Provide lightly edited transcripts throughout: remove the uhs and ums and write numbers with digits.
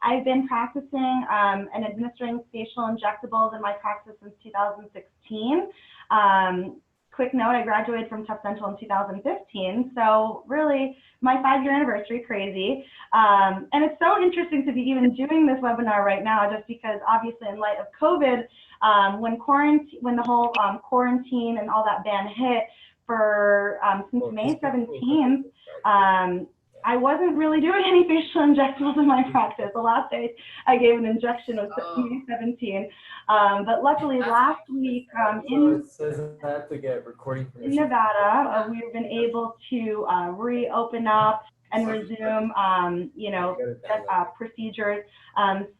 I've been practicing and administering facial injectables in my practice since 2016. Quick note, I graduated from Tough Dental in 2015, so really my 5-year anniversary, crazy. And it's so interesting to be even doing this webinar right now, just because obviously in light of COVID, when the whole quarantine and all that ban hit for since May 17th, I wasn't really doing any facial injectables in my practice. The last day I gave an injection was May 17th. But luckily last week in Nevada, we've been able to reopen up and resume, you know, procedures.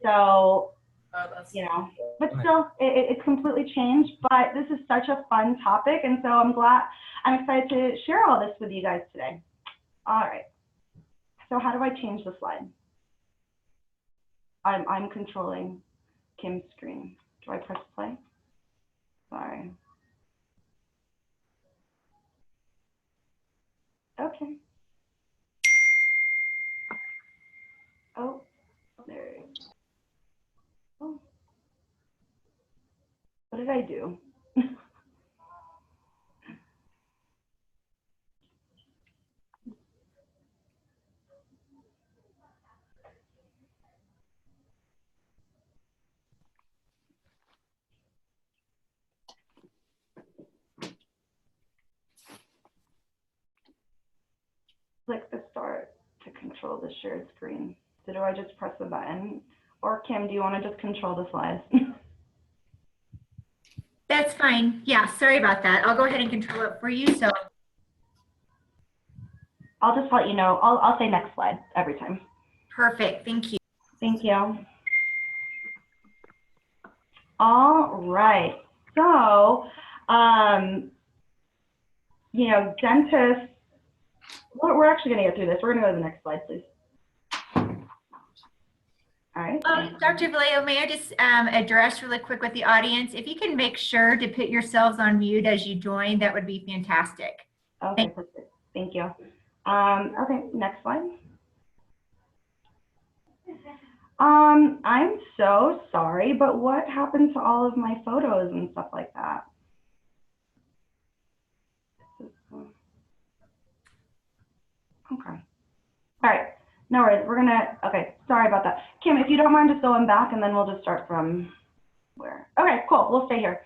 So, you know, but still, it's completely changed. But this is such a fun topic, and so I'm excited to share all this with you guys today. All right. So how do I change the slide? I'm controlling Kim's screen. Do I press play? Sorry. Okay. Oh, there it is. Oh. What did I do? Click the start to control the shared screen. So do I just press the button? Or Kim, do you want to just control the slides? That's fine. Yeah, sorry about that. I'll go ahead and control it for you. So I'll just let you know. I'll say next slide every time. Perfect. Thank you. Thank you. All right. So, you know, dentists, we're actually going to get through this. We're going to go to the next slide, please. All right. Dr. Vallejo, may I just address really quick with the audience? If you can make sure to put yourselves on mute as you join, that would be fantastic. Okay, perfect. Thank you. Okay, next slide. I'm so sorry, but what happened to all of my photos and stuff like that? Okay. All right. No worries. We're gonna, okay, sorry about that. Kim, if you don't mind just going back and then we'll just start from where? Okay, cool. We'll stay here.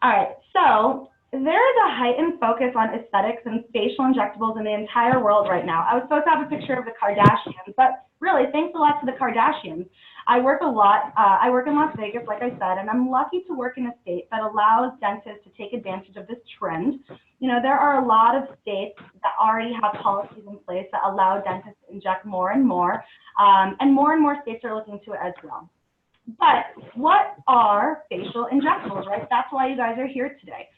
All right. So there is a heightened focus on aesthetics and facial injectables in the entire world right now. I was supposed to have a picture of the Kardashians, but really, thanks a lot to the Kardashians. I work a lot. I work in Las Vegas, like I said, and I'm lucky to work in a state that allows dentists to take advantage of this trend. You know, there are a lot of states that already have policies in place that allow dentists to inject more and more states are looking to it as well. But what are facial injectables, right? That's why you guys are here today.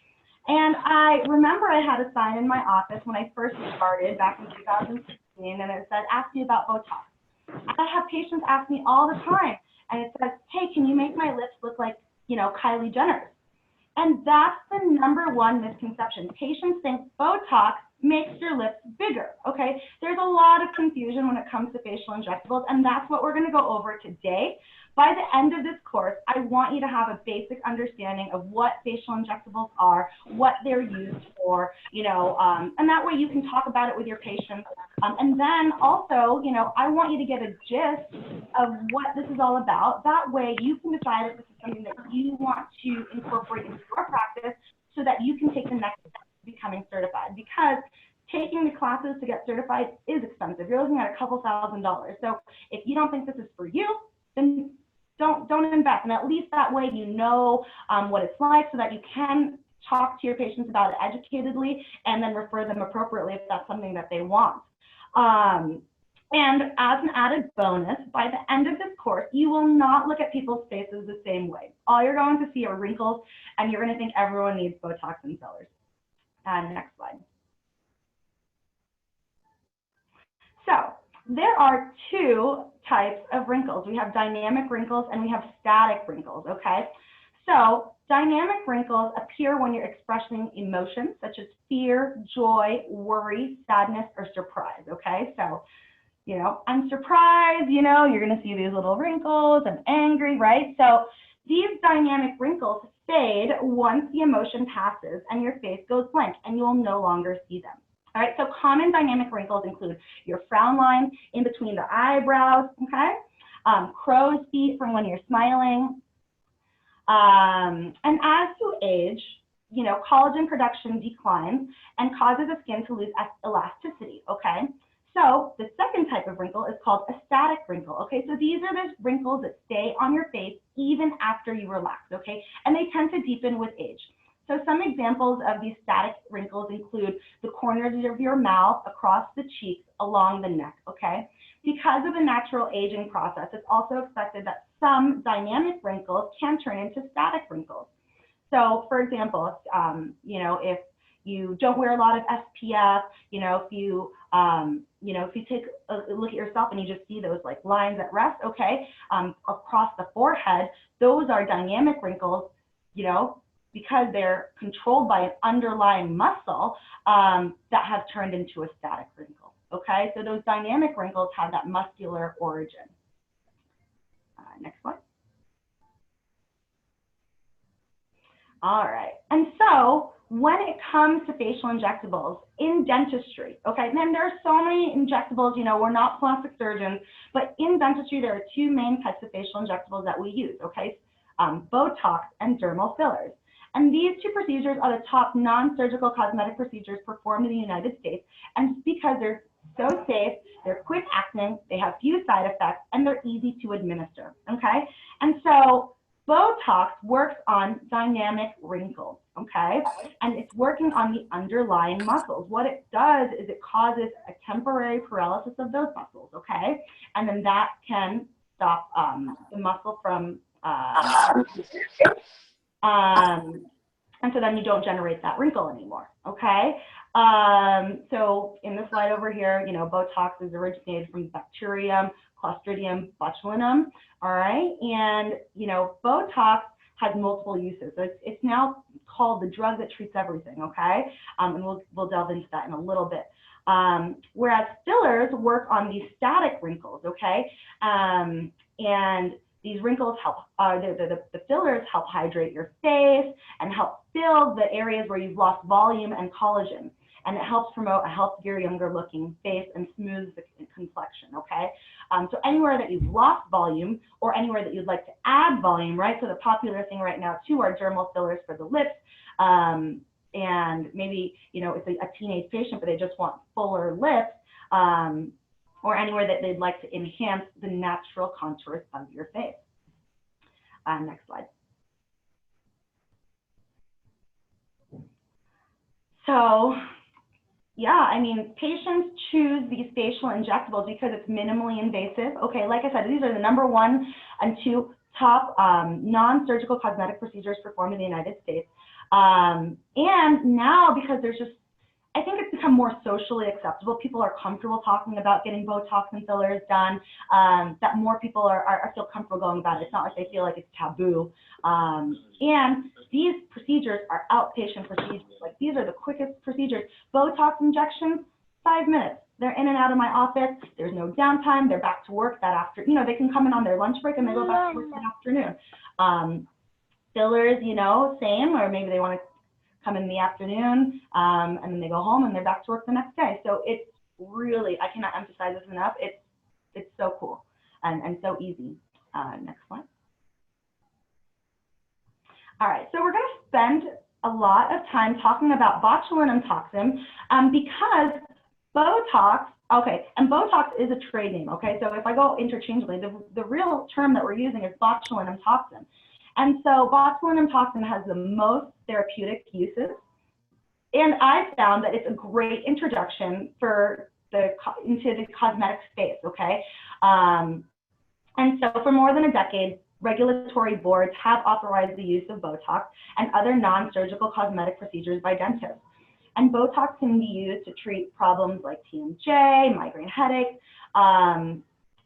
And I remember I had a sign in my office when I first started back in 2016, and it said, ask me about Botox. I have patients ask me all the time, and it says, hey, can you make my lips look like, you know, Kylie Jenner's? And that's the #1 misconception. Patients think Botox makes your lips bigger, okay? There's a lot of confusion when it comes to facial injectables, and that's what we're gonna go over today. By the end of this course, I want you to have a basic understanding of what facial injectables are, what they're used for, you know, and that way you can talk about it with your patients. And then also, you know, I want you to get a gist of what this is all about. That way you can decide if this is something that you want to incorporate into your practice so that you can take the next step to becoming certified. Because taking the classes to get certified is expensive. You're looking at a couple $1,000s. So if you don't think this is for you, then don't invest, and at least that way you know what it's like, so that you can talk to your patients about it educatedly and then refer them appropriately if that's something that they want. And as an added bonus, by the end of this course, you will not look at people's faces the same way. All you're going to see are wrinkles, and you're going to think everyone needs Botox and fillers. Next slide. So there are 2 types of wrinkles. We have dynamic wrinkles and we have static wrinkles, okay? So dynamic wrinkles appear when you're expressing emotions such as fear, joy, worry, sadness, or surprise, okay? So you know, I'm surprised, you know, you're going to see these little wrinkles and angry, right? So these dynamic wrinkles fade once the emotion passes and your face goes blank and you will no longer see them. All right, so common dynamic wrinkles include your frown line in between the eyebrows, okay? Crow's feet from when you're smiling. And as you age, you know, collagen production declines and causes the skin to lose elasticity, okay? So the second type of wrinkle is called a static wrinkle, okay? So these are the wrinkles that stay on your face even after you relax, okay? And they tend to deepen with age. So some examples of these static wrinkles include the corners of your mouth, across the cheeks, along the neck, okay? Because of the natural aging process, it's also expected that some dynamic wrinkles can turn into static wrinkles. So for example, you know, if you don't wear a lot of SPF, you know, if you take a look at yourself and you just see those like lines at rest, okay, across the forehead, those are dynamic wrinkles, you know, because they're controlled by an underlying muscle that have turned into a static wrinkle, okay? So those dynamic wrinkles have that muscular origin. Next one. All right, and so when it comes to facial injectables in dentistry, okay, and there are so many injectables, you know, we're not plastic surgeons, but in dentistry, there are two main types of facial injectables that we use, okay? Botox and dermal fillers. And these two procedures are the top non-surgical cosmetic procedures performed in the United States. And because they're so safe, they're quick acting, they have few side effects, and they're easy to administer, okay? And so Botox works on dynamic wrinkles, okay? And it's working on the underlying muscles. What it does is it causes a temporary paralysis of those muscles, okay? And then that can stop the muscle from and so then you don't generate that wrinkle anymore, okay? So in the slide over here, you know, Botox is originated from bacterium, Clostridium botulinum, all right? And, you know, Botox has multiple uses. So it's now called the drug that treats everything, okay? And we'll delve into that in a little bit. Whereas fillers work on these static wrinkles, okay? And these wrinkles help, the fillers help hydrate your face and help fill the areas where you've lost volume and collagen. And it helps promote a healthier, younger looking face and smooths the complexion, okay? So anywhere that you've lost volume or anywhere that you'd like to add volume, right? So the popular thing right now too are dermal fillers for the lips. And maybe, you know, it's a teenage patient, but they just want fuller lips. Or anywhere that they'd like to enhance the natural contours of your face. Next slide. So, yeah, I mean, patients choose these facial injectables because it's minimally invasive. Okay, like I said, these are the #1 and 2 top non-surgical cosmetic procedures performed in the United States. And now, because there's just, I think it's become more socially acceptable. People are comfortable talking about getting Botox and fillers done, that more people feel comfortable going about it. It's not like they feel like it's taboo. And these procedures are outpatient procedures. Like these are the quickest procedures. Botox injections, 5 minutes. They're in and out of my office. There's no downtime. They're back to work that afternoon. You know, they can come in on their lunch break and they go back to work that afternoon. Fillers, you know, same, or maybe they want to come in the afternoon, and then they go home and they're back to work the next day. So it's really, I cannot emphasize this enough, it's so cool and so easy. Next one. All right, so we're going to spend a lot of time talking about botulinum toxin because Botox, okay, and Botox is a trade name, okay? So if I go interchangeably, the real term that we're using is botulinum toxin. And so botulinum toxin has the most therapeutic uses. And I found that it's a great introduction into the cosmetic space, okay? And so for more than a decade, regulatory boards have authorized the use of Botox and other non-surgical cosmetic procedures by dentists. And Botox can be used to treat problems like TMJ, migraine headaches,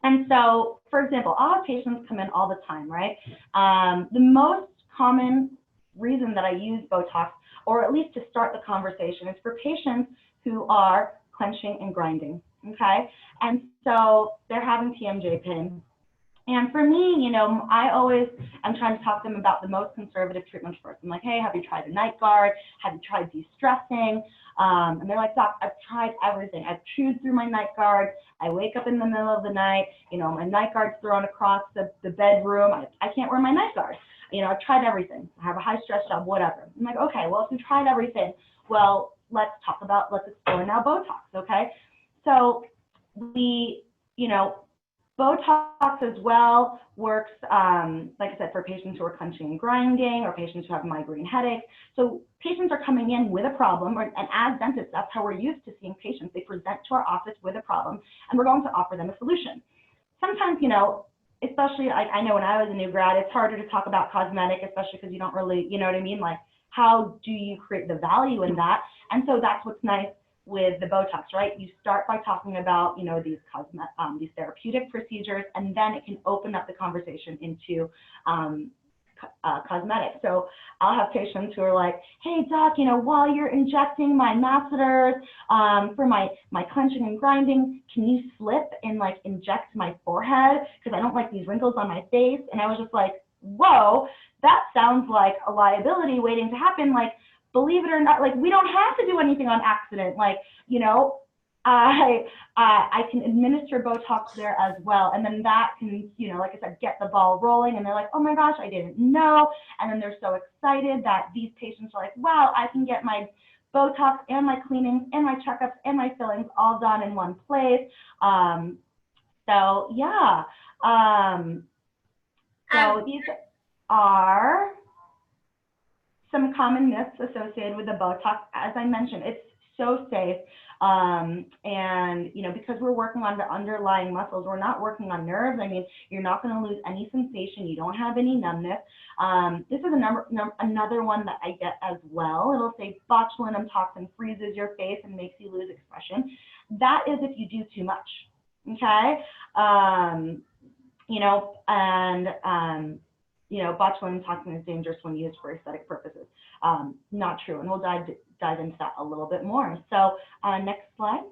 and so, for example, I'll have patients come in all the time, right? The most common reason that I use Botox, or at least to start the conversation, is for patients who are clenching and grinding, okay? And so they're having TMJ pain. And for me, you know, I always am trying to talk to them about the most conservative treatments first. I'm like, hey, have you tried a night guard? Have you tried de-stressing? And they're like, Doc, I've tried everything. I've chewed through my night guard. I wake up in the middle of the night, you know, my night guard's thrown across the bedroom. I can't wear my night guard. You know, I've tried everything. I have a high stress job, whatever. I'm like, okay, well, if you tried everything, well, let's explore now Botox, okay? So you know, Botox as well works, like I said, for patients who are clenching and grinding or patients who have migraine headaches. So patients are coming in with a problem, and as dentists, that's how we're used to seeing patients. They present to our office with a problem, and we're going to offer them a solution. Sometimes, you know, especially I know when I was a new grad, it's harder to talk about cosmetic, especially because you don't really, you know what I mean? Like, how do you create the value in that? And so that's what's nice with the Botox, right? You start by talking about, you know, these therapeutic procedures, and then it can open up the conversation into cosmetic. So I'll have patients who are like, hey, doc, you know, while you're injecting my masseters for my clenching and grinding, can you slip and like inject my forehead? Because I don't like these wrinkles on my face. And I was just like, whoa, that sounds like a liability waiting to happen. Like, believe it or not, like, we don't have to do anything on accident. Like, you know, I can administer Botox there as well. And then that can, you know, like I said, get the ball rolling. And they're like, oh my gosh, I didn't know. And then they're so excited that these patients are like, wow, I can get my Botox and my cleanings and my checkups and my fillings all done in one place. So yeah. So these are some common myths associated with the Botox. As I mentioned, it's so safe. And, you know, because we're working on the underlying muscles, we're not working on nerves. I mean, you're not going to lose any sensation. You don't have any numbness. This is another one that I get as well. It'll say botulinum toxin freezes your face and makes you lose expression. That is if you do too much, okay? You know, and, you know, botulinum toxin is dangerous when used for aesthetic purposes. Not true, and we'll dive into that a little bit more. So next slide.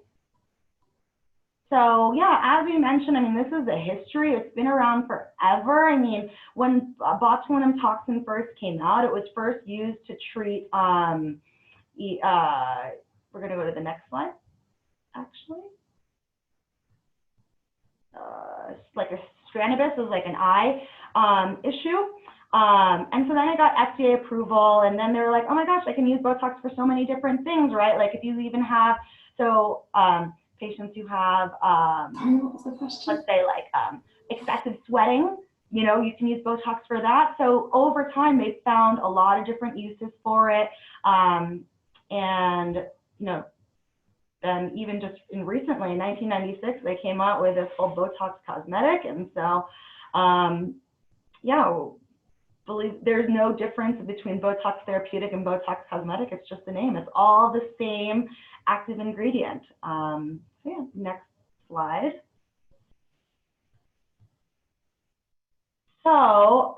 So yeah, as we mentioned, I mean, this is a history. It's been around forever. I mean, when botulinum toxin first came out, it was first used to treat, we're gonna go to the next slide, actually. Like a strannibus is like an eye issue. And so then I got FDA approval, and then they were like, oh my gosh, I can use Botox for so many different things, right? Like if you even have, so patients who have, let's say like excessive sweating, you know, you can use Botox for that. So over time, they've found a lot of different uses for it. And, you know, and even just recently, in 1996, they came out with this whole Botox Cosmetic. And so, yeah, believe there's no difference between Botox Therapeutic and Botox Cosmetic. It's just the name. It's all the same active ingredient. So yeah, next slide. So,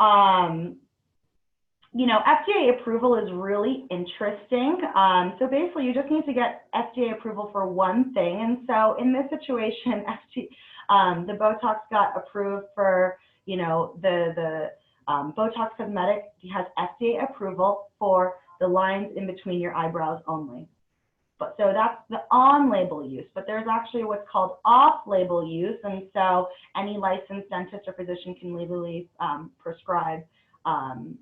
you know, FDA approval is really interesting. So basically, you just need to get FDA approval for one thing. And so in this situation, the Botox got approved for, you know, the Botox Cosmetic has FDA approval for the lines in between your eyebrows only. But so that's the on-label use, but there's actually what's called off-label use. And so any licensed dentist or physician can legally prescribe and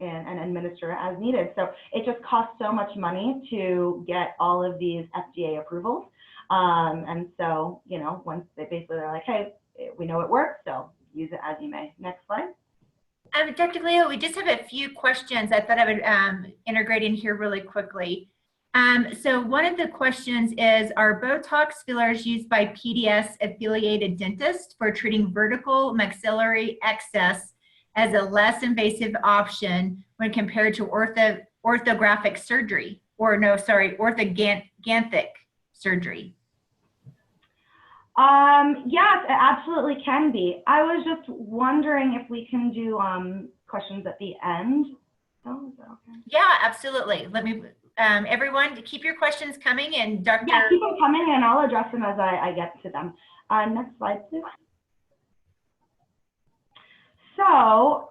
administer as needed. So it just costs so much money to get all of these FDA approvals. And so, you know, once they basically are like, hey, we know it works, so use it as you may. Next slide. Dr. Leo, we just have a few questions I thought I would integrate in here really quickly. So one of the questions is, are Botox fillers used by PDS affiliated dentists for treating vertical maxillary excess as a less invasive option when compared to orthographic surgery, or no, sorry, orthodontic surgery? Yes, it absolutely can be. I was just wondering if we can do questions at the end. Oh, is that okay? Yeah, absolutely. Let me everyone, keep your questions coming, and Dr. Yeah, keep them coming, and I'll address them as I get to them. Next slide, please. So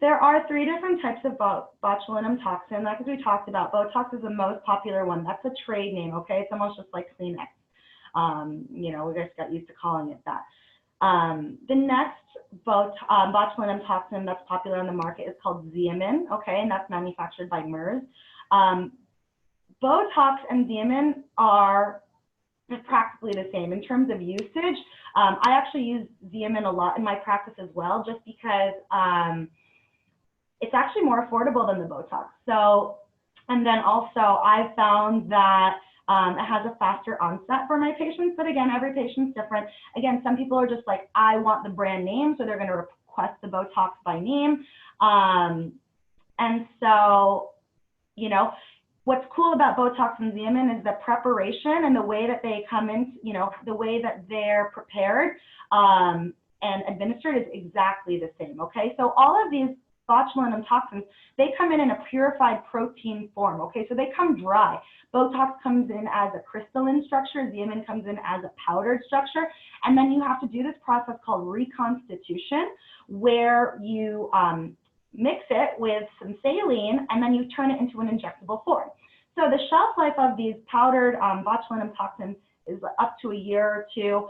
there are 3 different types of botulinum toxin. Like as we talked about, Botox is the most popular one. That's a trade name, okay? It's almost just like Kleenex. You know, we just got used to calling it that. The next botulinum toxin that's popular on the market is called Xeomin, okay? And that's manufactured by Merz. Botox and Xeomin are practically the same in terms of usage. I actually use Xeomin a lot in my practice as well, just because it's actually more affordable than the Botox. So, and then also I've found that it has a faster onset for my patients, but again, every patient's different. Again, some people are just like, I want the brand name, so they're going to request the Botox by name. And so, you know, what's cool about Botox and Xeomin is the preparation and the way that they come in, you know, the way that they're prepared and administered is exactly the same, okay? So all of these botulinum toxins, they come in a purified protein form, okay? So they come dry. Botox comes in as a crystalline structure, Xeomin comes in as a powdered structure, and then you have to do this process called reconstitution, where you mix it with some saline, and then you turn it into an injectable form. So the shelf life of these powdered botulinum toxins is up to a year or 2.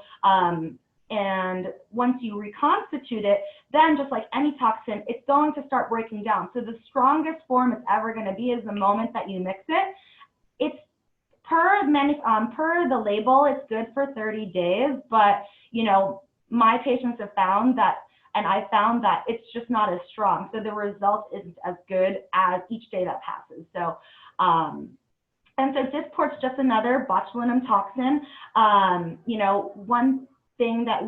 And once you reconstitute it, then just like any toxin, it's going to start breaking down. So the strongest form it's ever going to be is the moment that you mix it. It's per the label, it's good for 30 days, but you know, my patients have found that, and I found that it's just not as strong. So the result isn't as good as each day that passes. So, and so Dysport's just another botulinum toxin. You know, one thing that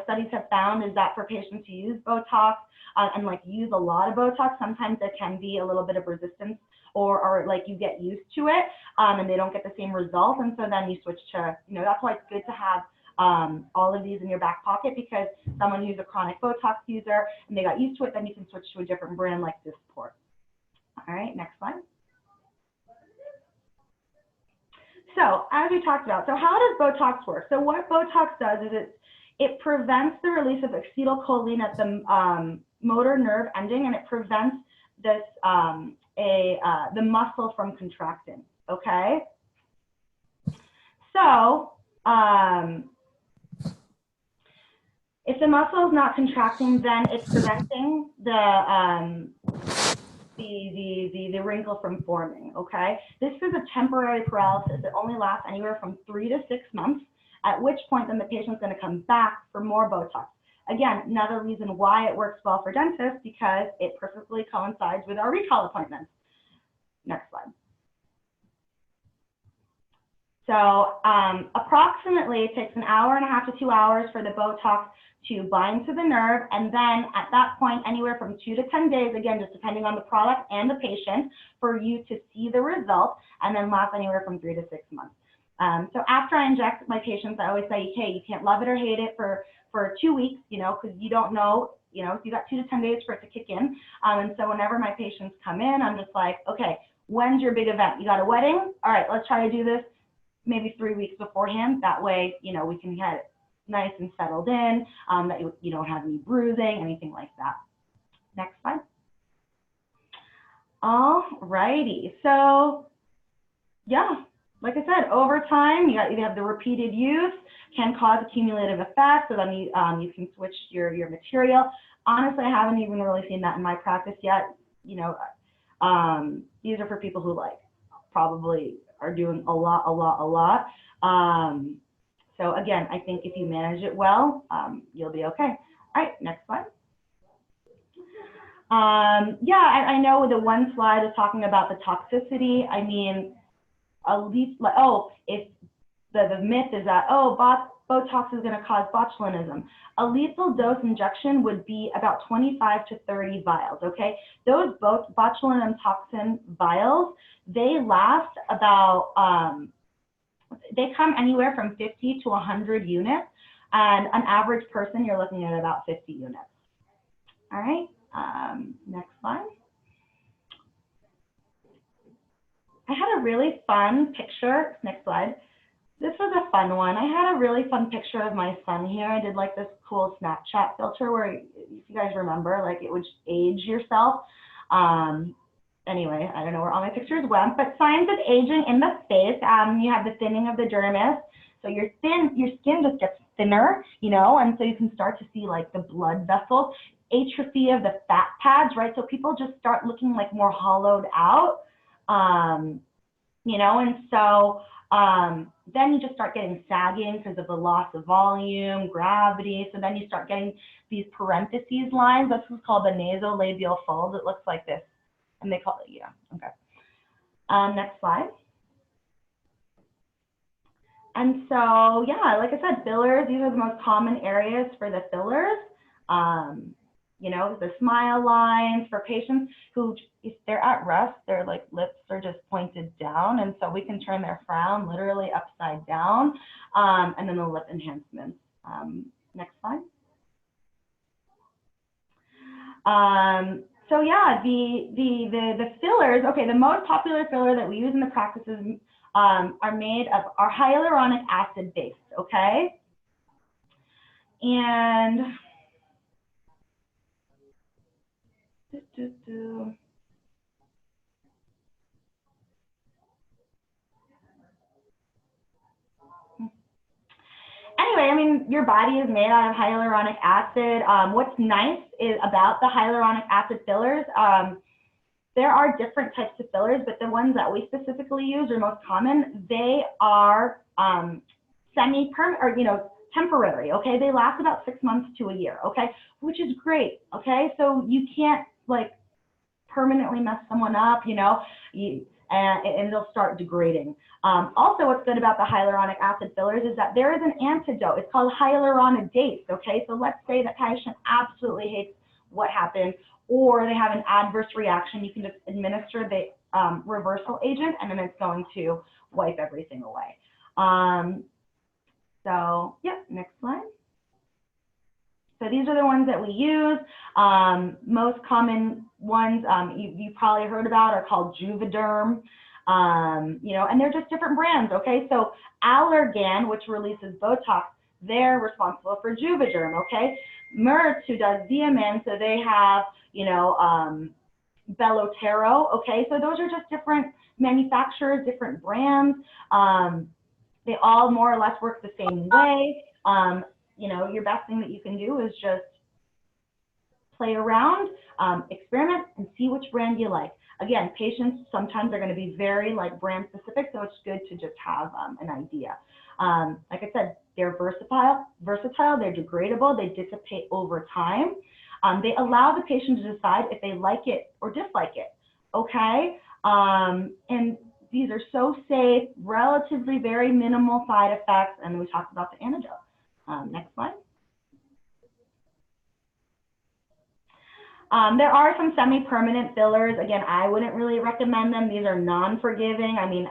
studies have found is that for patients who use Botox and like use a lot of Botox, sometimes there can be a little bit of resistance or like you get used to it and they don't get the same results. And so then you switch to, you know, that's why it's good to have all of these in your back pocket, because someone who's a chronic Botox user and they got used to it, then you can switch to a different brand like Dysport. All right, next slide. So as we talked about, so how does Botox work? So what Botox does is it prevents the release of acetylcholine at the motor nerve ending, and it prevents this the muscle from contracting. Okay. So if the muscle is not contracting, then it's preventing the wrinkle from forming, okay? This is a temporary paralysis. It only lasts anywhere from 3 to 6 months, at which point then the patient's gonna come back for more Botox. Again, another reason why it works well for dentists, because it perfectly coincides with our recall appointments. Next slide. So approximately it takes 1.5 to 2 hours for the Botox to bind to the nerve, and then at that point, anywhere from 2 to 10 days, again, just depending on the product and the patient, for you to see the results, and then last anywhere from 3 to 6 months. So after I inject my patients, I always say, hey, you can't love it or hate it for 2 weeks, you know, because you don't know, you know, if you got 2 to 10 days for it to kick in. And so whenever my patients come in, I'm just like, okay, when's your big event? You got a wedding? All right, let's try to do this maybe 3 weeks beforehand. That way, you know, we can get it nice and settled in, that you don't have any bruising, anything like that. Next slide. All righty. So, yeah, like I said, over time, you have the repeated use can cause a cumulative effect. So then you can switch your material. Honestly, I haven't even really seen that in my practice yet. You know, these are for people who like probably are doing a lot. So again, I think if you manage it well, you'll be okay. All right, next slide. Yeah, I know the one slide is talking about the toxicity. I mean, at least, like, oh, if the myth is that, oh, Botox is going to cause botulinism. A lethal dose injection would be about 25 to 30 vials, okay? Those botulinum toxin vials, they last about, they come anywhere from 50 to 100 units, and an average person, you're looking at about 50 units. All right, next slide. I had a really fun picture. Next slide. This was a fun one. I had a really fun picture of my son here. I did like this cool Snapchat filter where, if you guys remember, like it would age yourself. Anyway, I don't know where all my pictures went, but signs of aging in the face. You have the thinning of the dermis. So your skin just gets thinner, you know, and so you can start to see like the blood vessels, atrophy of the fat pads, right? So people just start looking like more hollowed out, you know, and so then you just start getting sagging because of the loss of volume, gravity. So then you start getting these parentheses lines. This is called the nasolabial fold. It looks like this, and they call it, yeah, okay. Next slide. And so, yeah, like I said, fillers, these are the most common areas for the fillers. You know, the smile lines for patients who, if they're at rest, their like lips are just pointed down. And so we can turn their frown literally upside down. And then the lip enhancements. Next slide. So yeah, the fillers, okay, the most popular filler that we use in the practices are made of, are hyaluronic acid based, okay? And anyway, I mean, your body is made out of hyaluronic acid. What's nice is about the hyaluronic acid fillers, there are different types of fillers, but the ones that we specifically use are most common. They are semi-permanent, or, you know, temporary, okay? They last about 6 months to a year, okay? Which is great, okay? So you can't, like, permanently mess someone up, you know, and they'll start degrading. Also, what's good about the hyaluronic acid fillers is that there is an antidote. It's called hyaluronidase, okay? So let's say the patient absolutely hates what happened, or they have an adverse reaction. You can just administer the reversal agent, and then it's going to wipe everything away. So, yeah, next slide. So these are the ones that we use. Most common ones you probably heard about are called Juvederm, you know, and they're just different brands, okay? So Allergan, which releases Botox, they're responsible for Juvederm, okay? Merz, who does Xeomin, so they have, you know, Bellotero, okay? So those are just different manufacturers, different brands. They all more or less work the same way. You know, your best thing that you can do is just play around, experiment, and see which brand you like. Again, patients sometimes are going to be very like brand specific, so it's good to just have an idea. Like I said, they're versatile, they're degradable, they dissipate over time. They allow the patient to decide if they like it or dislike it, okay? And these are so safe, relatively very minimal side effects, and we talked about the antidote. Next slide. There are some semi-permanent fillers. Again, I wouldn't really recommend them. These are non-forgiving. I mean,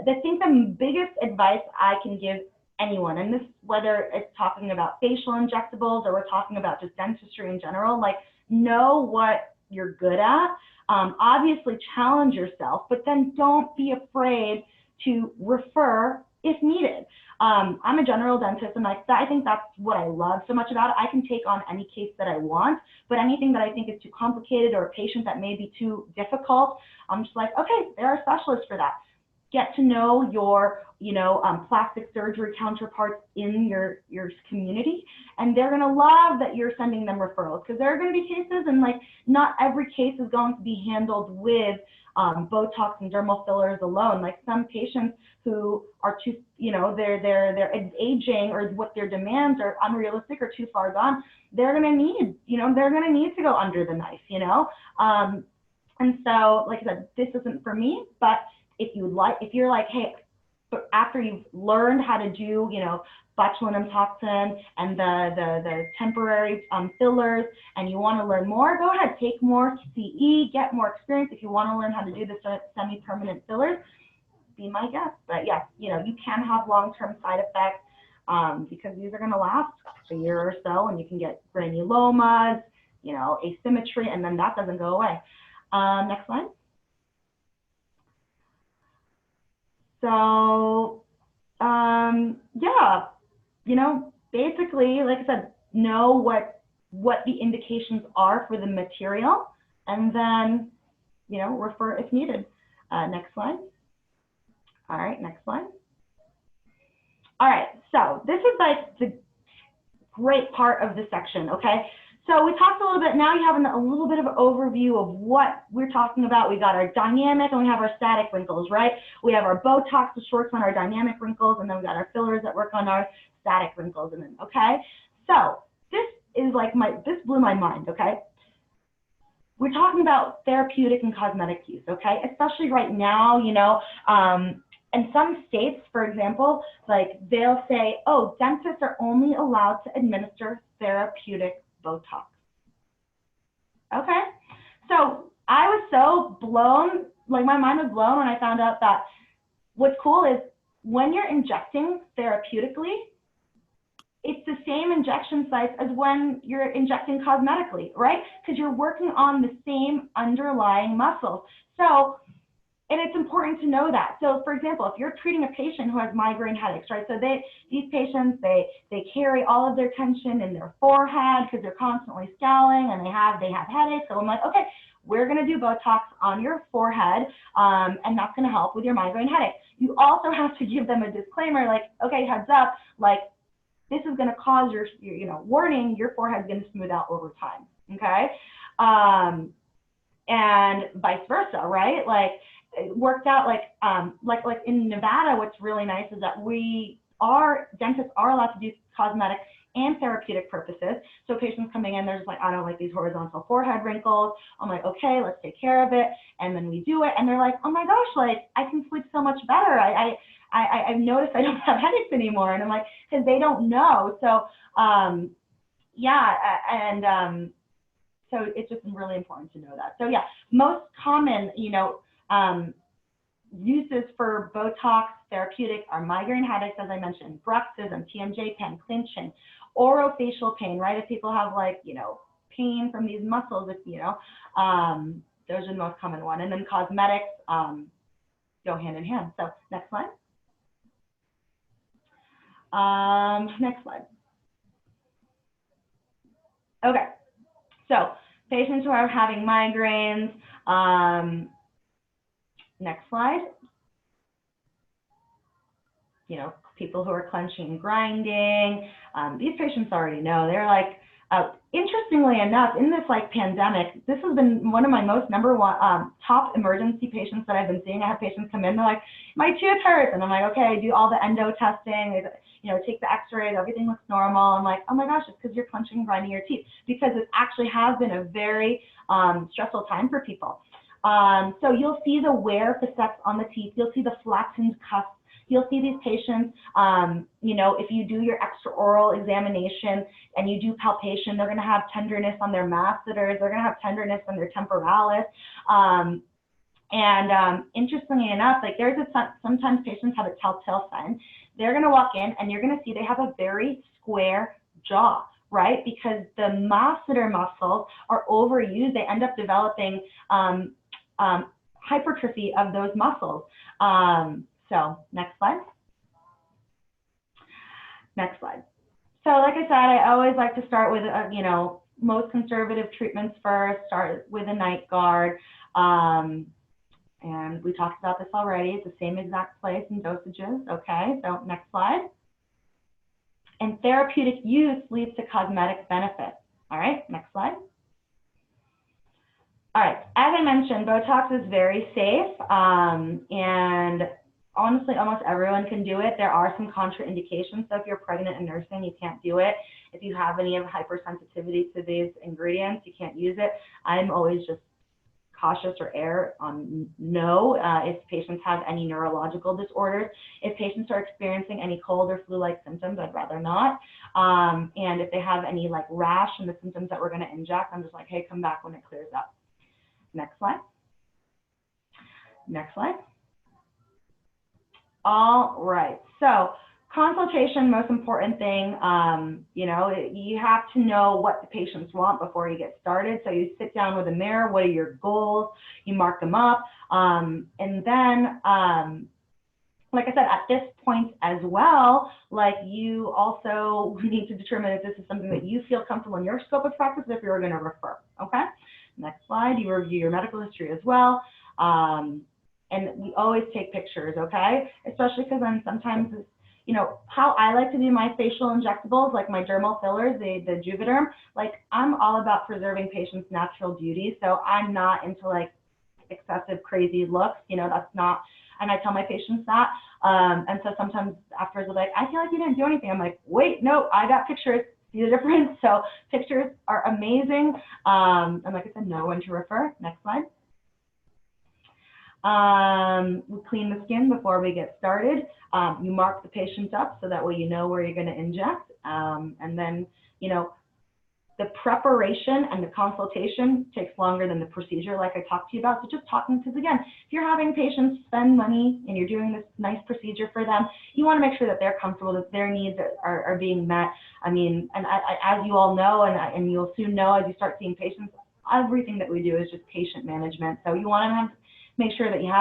I think the biggest advice I can give anyone, and this, whether it's talking about facial injectables or we're talking about just dentistry in general, like, know what you're good at. Obviously challenge yourself, but then don't be afraid to refer if needed. I'm a general dentist, and I think that's what I love so much about it. I can take on any case that I want, but anything that I think is too complicated or a patient that may be too difficult, I'm just like, okay, there are specialists for that. Get to know your, you know, plastic surgery counterparts in your community, and they're going to love that you're sending them referrals, because there are going to be cases, and like not every case is going to be handled with Botox and dermal fillers alone. Like some patients who are too, you know, they're aging, or what their demands are unrealistic or too far gone, they're going to need, you know, they're going to need to go under the knife, you know. And so, like I said, this isn't for me, but if you're like, hey, but after you've learned how to do, you know, botulinum toxin and the temporary fillers, and you want to learn more, go ahead, take more CE, get more experience. If you want to learn how to do the semi-permanent fillers, be my guest. But yes, you know, you can have long-term side effects because these are going to last a year or so, and you can get granulomas, you know, asymmetry, and then that doesn't go away. Next slide. So, yeah, you know, basically, like I said, know what the indications are for the material, and then, you know, refer if needed. Next slide. All right, next slide. All right, so this is like the great part of this section, okay? So we talked a little bit, now you have a little bit of an overview of what we're talking about. We got our dynamic and we have our static wrinkles, right? We have our Botox, which works on our dynamic wrinkles, and then we got our fillers that work on our static wrinkles, and then, okay? So this is like this blew my mind, okay? We're talking about therapeutic and cosmetic use, okay? Especially right now, you know, in some states, for example, like they'll say, oh, dentists are only allowed to administer therapeutic Botox. Okay, so I was so blown, like my mind was blown when I found out that what's cool is when you're injecting therapeutically, it's the same injection sites as when you're injecting cosmetically, right? Because you're working on the same underlying muscles. So, and it's important to know that. So for example, if you're treating a patient who has migraine headaches, right? So these patients, they carry all of their tension in their forehead because they're constantly scowling and they have headaches. So I'm like, okay, we're gonna do Botox on your forehead and that's gonna help with your migraine headache. You also have to give them a disclaimer like, okay, heads up, like this is gonna cause your you know, warning, your forehead's gonna smooth out over time, okay? And vice versa, right? Like, it worked out like in Nevada, what's really nice is that dentists are allowed to do cosmetic and therapeutic purposes. So patients coming in, they're just like, I don't like these horizontal forehead wrinkles. I'm like, okay, let's take care of it. And then we do it. And they're like, oh my gosh, like I can sleep so much better. I've noticed I don't have headaches anymore. And I'm like, because they don't know. So yeah, and so it's just really important to know that. So yeah, most common, you know, uses for Botox therapeutic are migraine headaches, as I mentioned, bruxism, TMJ pain, clinching, orofacial pain, right? If people have like, you know, pain from these muscles, if, you know, those are the most common one. And then cosmetics go hand in hand. So next slide. Next slide. Okay, so patients who are having migraines, next slide. You know, people who are clenching and grinding. These patients already know. They're like, interestingly enough, in this like pandemic, this has been one of my most #1 top emergency patients that I've been seeing. I have patients come in, they're like, my tooth hurts. And I'm like, okay, do all the endo testing, you know, take the x-rays, everything looks normal. I'm like, oh my gosh, it's because you're clenching and grinding your teeth, because it actually has been a very stressful time for people. So you'll see the wear facets on the teeth. You'll see the flattened cusps. You'll see these patients, you know, if you do your extraoral examination and you do palpation, they're going to have tenderness on their masseters. They're going to have tenderness on their temporalis. Interestingly enough, like sometimes patients have a telltale sign. They're going to walk in and you're going to see they have a very square jaw, right? Because the masseter muscles are overused. They end up developing hypertrophy of those muscles. So next slide. Next slide. So like I said, I always like to start with, you know, most conservative treatments first, start with a night guard. And we talked about this already. It's the same exact place and dosages. Okay, so next slide. And therapeutic use leads to cosmetic benefit. All right, next slide. All right, as I mentioned, Botox is very safe, and honestly, almost everyone can do it. There are some contraindications, so if you're pregnant and nursing, you can't do it. If you have any of hypersensitivity to these ingredients, you can't use it. I'm always just cautious or err on no if patients have any neurological disorders. If patients are experiencing any cold or flu-like symptoms, I'd rather not. And if they have any like rash and the symptoms that we're going to inject, I'm just like, hey, come back when it clears up. Next slide. Next slide. All right, so consultation, most important thing, you know, you have to know what the patients want before you get started. So you sit down with a mirror, what are your goals? You mark them up, and then like I said, at this point as well, like you also need to determine if this is something that you feel comfortable in your scope of practice, if you're going to refer, okay? Next slide, you review your medical history as well. And we always take pictures, okay? Especially because then sometimes, it's, you know, how I like to do my facial injectables, like my dermal fillers, the Juvederm, like I'm all about preserving patients' natural beauty. So I'm not into like excessive crazy looks, you know, that's not, and I tell my patients that. And so sometimes afterwards they're like, I feel like you didn't do anything. I'm like, wait, no, I got pictures. See the difference? So pictures are amazing. And like I said, know when to refer. Next slide. We clean the skin before we get started. You mark the patient up so that way you know where you're going to inject. And then, you know, the preparation and the consultation takes longer than the procedure, like I talked to you about. So just talking, because again, if you're having patients spend money and you're doing this nice procedure for them, you want to make sure that they're comfortable, that their needs are being met. I mean, and as you all know, and you'll soon know as you start seeing patients, everything that we do is just patient management. So you want to have, make sure that you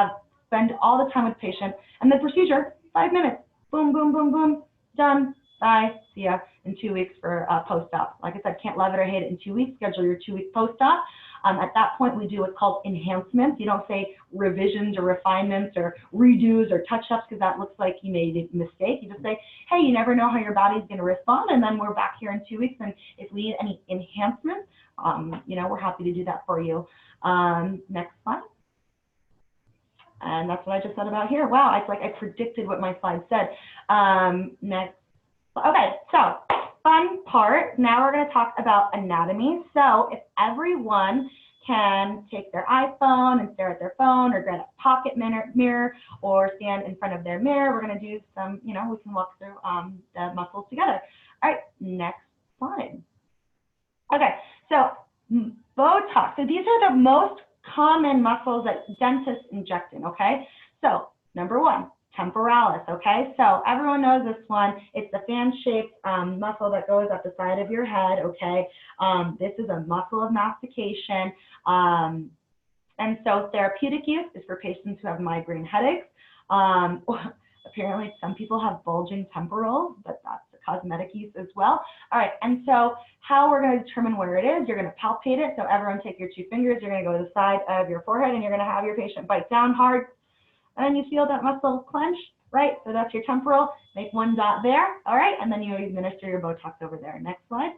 spend all the time with the patient, and the procedure, 5 minutes, boom, boom, boom, boom, done. Bye, see ya in 2 weeks for post-op. Like I said, can't love it or hate it in 2 weeks, schedule your 2-week post-op. At that point, we do what's called enhancements. You don't say revisions or refinements or redos or touch-ups because that looks like you made a mistake. You just say, hey, you never know how your body's going to respond, and then we're back here in 2 weeks, and if we need any enhancements, you know, we're happy to do that for you. Next slide. And that's what I just said about here. Wow, it's like I predicted what my slide said. Next. Okay, so fun part. Now we're going to talk about anatomy. So if everyone can take their iPhone and stare at their phone, or get a pocket mirror, or stand in front of their mirror, we're going to do some, you know, we can walk through the muscles together. All right, next slide. Okay, so Botox. So these are the most common muscles that dentists inject in, okay? So number one, temporalis, okay? So everyone knows this one. It's the fan-shaped muscle that goes up the side of your head, okay? This is a muscle of mastication. And so therapeutic use is for patients who have migraine headaches. Apparently, some people have bulging temporals, but that's the cosmetic use as well. All right, and so how we're going to determine where it is, you're going to palpate it. So everyone take your 2 fingers, you're going to go to the side of your forehead, and you're going to have your patient bite down hard. And then you feel that muscle clench, right? So that's your temporal. Make 1 dot there, all right? And then you administer your Botox over there. Next slide.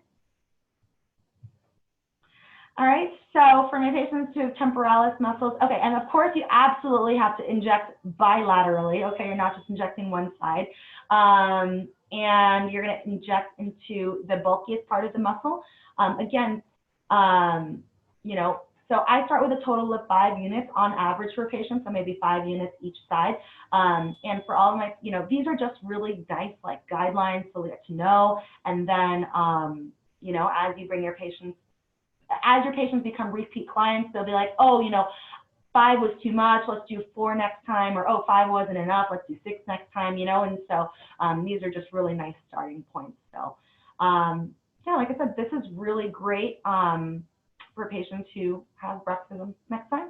All right, so for my patients who have temporalis muscles, okay, and of course you absolutely have to inject bilaterally, okay? You're not just injecting one side. And you're gonna inject into the bulkiest part of the muscle. Again, you know, so I start with a total of 5 units on average for patients, so maybe 5 units each side. And for all of my, you know, these are just really nice like guidelines so we get to know. And then, you know, as you bring your patients, as your patients become repeat clients, they'll be like, oh, you know, 5 was too much, let's do 4 next time, or oh, 5 wasn't enough, let's do 6 next time, you know. And so these are just really nice starting points. So yeah, like I said, this is really great for patients who have bruxism. Next time.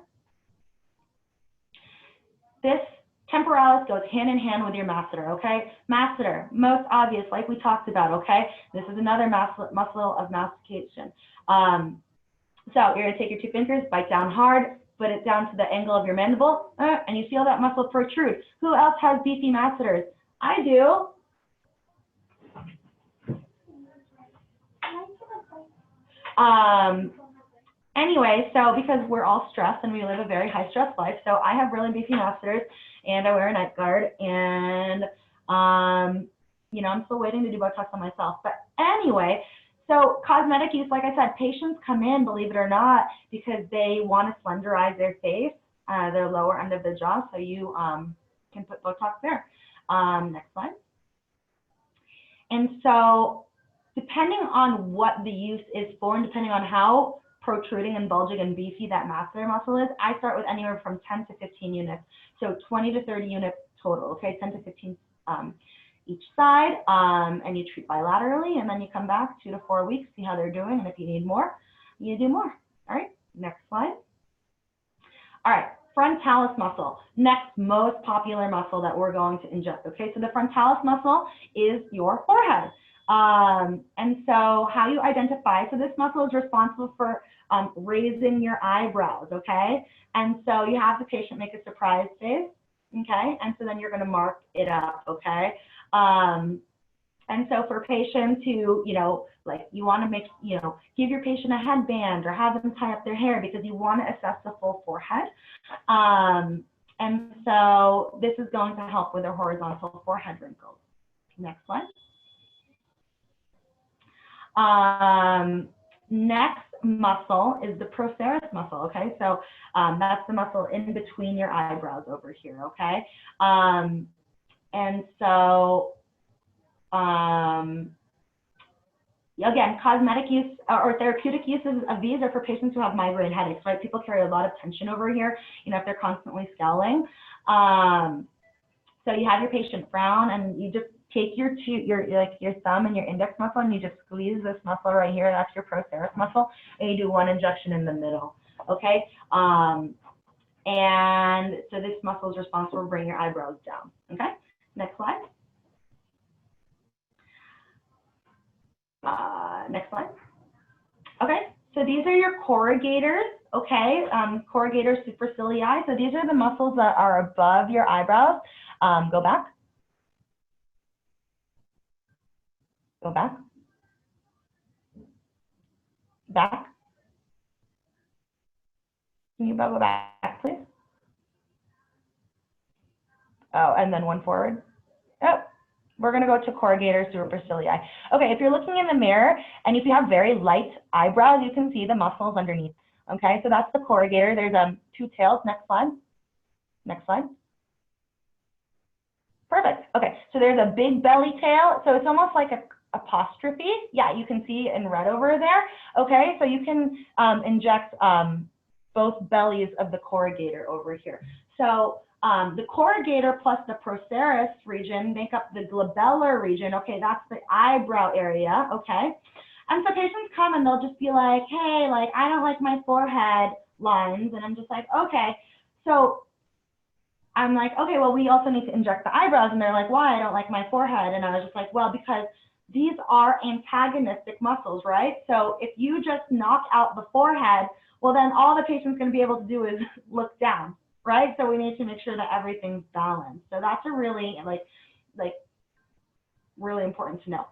This temporalis goes hand in hand with your masseter, okay? Masseter, most obvious, like we talked about, okay? This is another muscle of mastication. So you're gonna take your 2 fingers, bite down hard, put it down to the angle of your mandible, and you feel that muscle protrude. Who else has beefy masseters? I do. Anyway, so because we're all stressed and we live a very high stress life, so I have really beefy masseters and I wear a night guard, and you know, I'm still waiting to do Botox on myself. But anyway, so cosmetic use, like I said, patients come in, believe it or not, because they want to slenderize their face, their lower end of the jaw, so you can put Botox there. Next slide. And so depending on what the use is for, and depending on how protruding and bulging and beefy that masseter muscle is, I start with anywhere from 10 to 15 units. So 20 to 30 units total, okay, 10 to 15 each side, and you treat bilaterally, and then you come back 2 to 4 weeks, see how they're doing, and if you need more, you do more. All right, next slide. All right, Frontalis muscle, next most popular muscle that we're going to inject. Okay, so the frontalis muscle is your forehead. And so how you identify, so this muscle is responsible for raising your eyebrows, okay? And so you have the patient make a surprise face, okay? And so then you're gonna mark it up, okay? And so for patients who, you know, like you wanna make, you know, give your patient a headband or have them tie up their hair because you wanna assess the full forehead. And so this is going to help with their horizontal forehead wrinkles. Next slide. Next muscle is the procerus muscle, okay? So that's the muscle in between your eyebrows over here, okay? And so, again, cosmetic use or therapeutic uses of these are for patients who have migraine headaches, right? People carry a lot of tension over here, you know, if they're constantly scowling. So you have your patient frown and you just take your thumb and your index muscle and you just squeeze this muscle right here. That's your procerus muscle, and you do one injection in the middle. Okay, and so this muscle is responsible for bringing your eyebrows down. Okay, next slide. Next slide. Okay, so these are your corrugators. Okay, corrugator supercilii. So these are the muscles that are above your eyebrows. Go back. Go back. Back. Can you go back, please? Oh, and then one forward. Oh, we're going to go to corrugator supercilii. Okay, if you're looking in the mirror and if you have very light eyebrows, you can see the muscles underneath. Okay, so that's the corrugator. There's two tails. Next slide. Next slide. Perfect. Okay, so there's a big belly tail. So it's almost like a apostrophe. Yeah, you can see in red over there. Okay, so you can inject both bellies of the corrugator over here. So the corrugator plus the procerus region make up the glabellar region. Okay, that's the eyebrow area. Okay, and so patients come and they'll just be like, hey, like I don't like my forehead lines, and I'm just like, okay. So I'm like, okay, well, we also need to inject the eyebrows, and they're like, why? I don't like my forehead, and I was just like, well, because these are antagonistic muscles, right? So if you just knock out the forehead, well, then all the patient's going to be able to do is look down, right? So we need to make sure that everything's balanced. So that's a really, really important to know.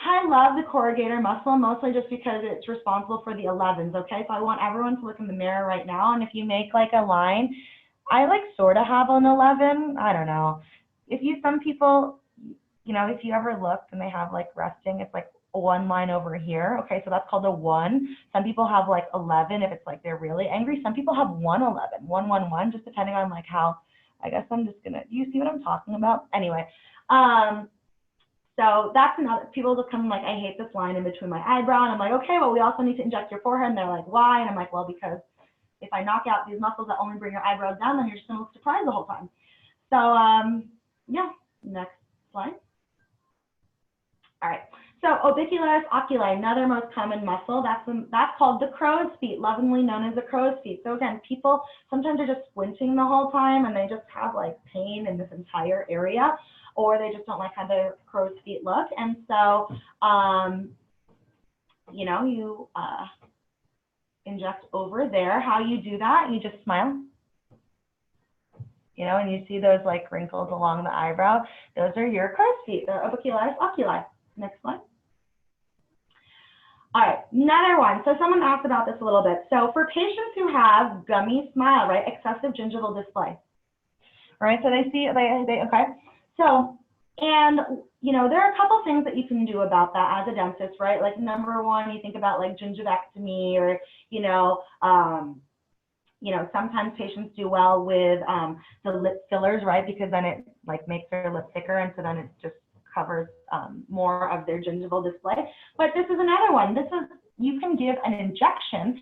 I love the corrugator muscle, mostly just because it's responsible for the 11s, okay? So I want everyone to look in the mirror right now, and if you make like a line, I like sort of have an 11, I don't know. If you, some people, you know, if you ever looked and they have like resting, it's like one line over here. Okay, so that's called a 1. Some people have like 11 if it's like they're really angry. Some people have 111, 111, just depending on like how, I guess I'm just gonna, do you see what I'm talking about? Anyway, so that's another, people will come like, I hate this line in between my eyebrow. And I'm like, okay, well, we also need to inject your forehead. And they're like, why? And I'm like, well, because if I knock out these muscles that only bring your eyebrows down, then you're just gonna look surprised the whole time. So yeah, next slide. All right, so Orbicularis oculi, another most common muscle. That's called the crow's feet, lovingly known as the crow's feet. So again, people sometimes are just squinting the whole time and they just have like pain in this entire area, or they just don't like how their crow's feet look. And so, you know, you inject over there. How you do that, you just smile. You know, and you see those like wrinkles along the eyebrow. Those are your crow's feet, the Orbicularis oculi. Next one. All right, another one. So someone asked about this a little bit. So for patients who have gummy smile, right, excessive gingival display, right? So they see, okay. So, and, you know, there are a couple things that you can do about that as a dentist, right? Like number one, you think about like gingivectomy or, you know, sometimes patients do well with the lip fillers, right? Because then it like makes their lip thicker, and so then it just covers more of their gingival display. But this is another one. This is, you can give an injection.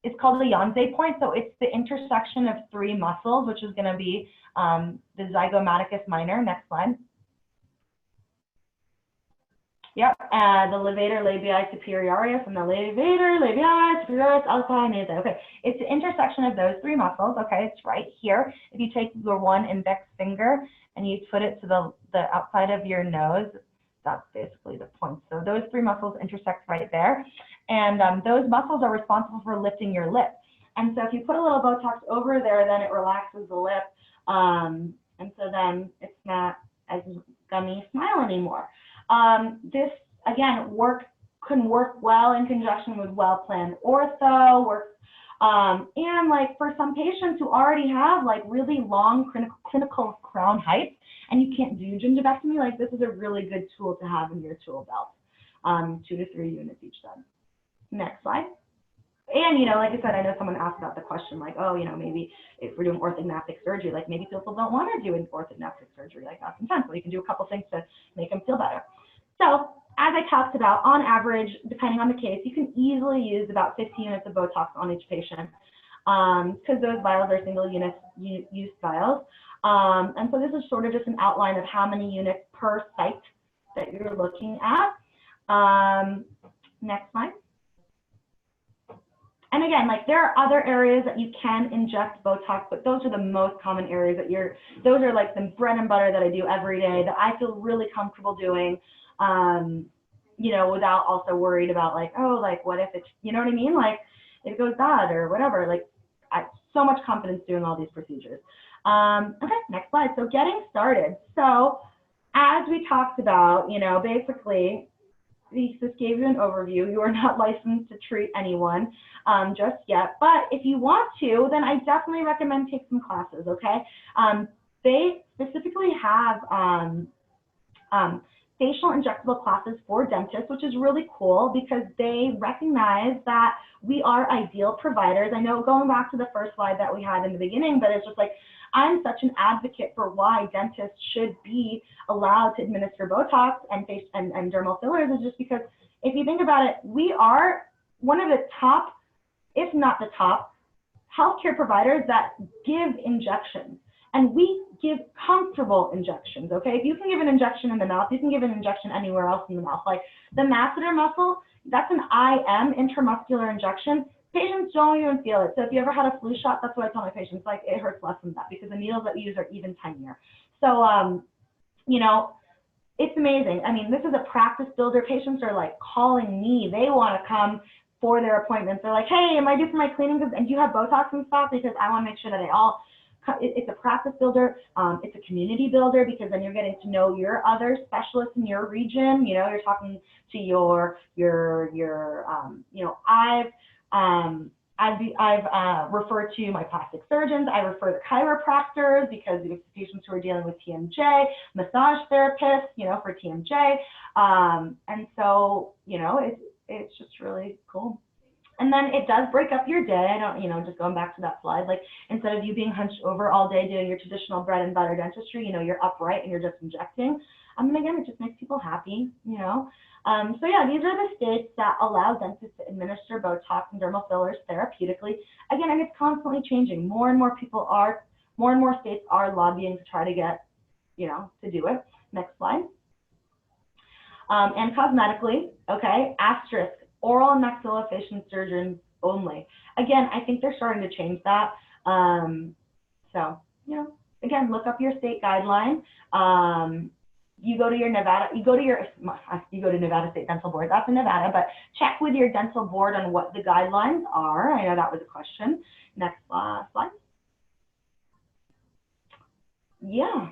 It's called the Janze point. So it's the intersection of 3 muscles, which is going to be the zygomaticus minor. Next slide. Yep, the levator labii superiorus and the levator labii superioris alpine nasal. Okay, it's the intersection of those three muscles. Okay, it's right here. If you take your one index finger and you put it to the outside of your nose, that's basically the point. So those three muscles intersect right there, and those muscles are responsible for lifting your lip. And so if you put a little Botox over there, then it relaxes the lip, and so then it's not as gummy smile anymore. This, again, can work well in conjunction with well-planned ortho, and like for some patients who already have like really long clinical crown height and you can't do gingivectomy, like this is a really good tool to have in your tool belt, 2 to 3 units each side. Next slide. And, you know, like I said, I know someone asked about the question, like, oh, you know, maybe if we're doing orthognathic surgery, like maybe people don't want to do an orthognathic surgery, like that's intense. So you can do a couple things to make them feel better. So as I talked about, on average, depending on the case, you can easily use about 15 units of Botox on each patient because those vials are single use vials. And so this is sort of just an outline of how many units per site that you're looking at. Next slide. And again, like there are other areas that you can inject Botox, but those are the most common areas that those are like the bread and butter that I do every day that I feel really comfortable doing, you know, without also worried about like, oh, like what if it's, you know what I mean? Like if it goes bad or whatever, like I have so much confidence doing all these procedures. Okay, next slide. So getting started. So as we talked about, you know, basically, this gave you an overview. You are not licensed to treat anyone just yet, but if you want to, then I definitely recommend take some classes, okay? They specifically have facial injectable classes for dentists, which is really cool because they recognize that we are ideal providers. I know going back to the first slide that we had in the beginning, but it's just like, I'm such an advocate for why dentists should be allowed to administer Botox and dermal fillers is just because if you think about it, we are one of the top, if not the top, healthcare providers that give injections. And we give comfortable injections, okay? If you can give an injection in the mouth, you can give an injection anywhere else in the mouth. Like the masseter muscle, that's an IM, intramuscular injection. Patients don't even feel it. So if you ever had a flu shot, that's what I tell my patients, like it hurts less than that because the needles that we use are even tinier. So, you know, it's amazing. I mean, this is a practice builder. Patients are like calling me. They want to come for their appointments. They're like, hey, am I due for my cleaning? And do you have Botox in stock? Because I want to make sure that it's a practice builder. It's a community builder because then you're getting to know your other specialists in your region. You know, you're talking to your you know, I've referred to my plastic surgeons. I refer to chiropractors because we have patients who are dealing with TMJ, massage therapists, you know, for TMJ. And so, you know, it's just really cool. And then it does break up your day. I don't, you know, just going back to that slide, like instead of you being hunched over all day doing your traditional bread and butter dentistry, you know, you're upright and you're just injecting. And again, it just makes people happy, you know. So yeah, these are the states that allow dentists to administer Botox and dermal fillers therapeutically. Again, and it's constantly changing. More and more states are lobbying to try to get, you know, to do it. Next slide. And cosmetically, okay, asterisk, oral and maxillofacial surgeons only. Again, I think they're starting to change that. So, you know, again, look up your state guideline. You go to your Nevada State Dental Board. That's in Nevada, but check with your dental board on what the guidelines are. I know that was a question. Next slide. Yeah.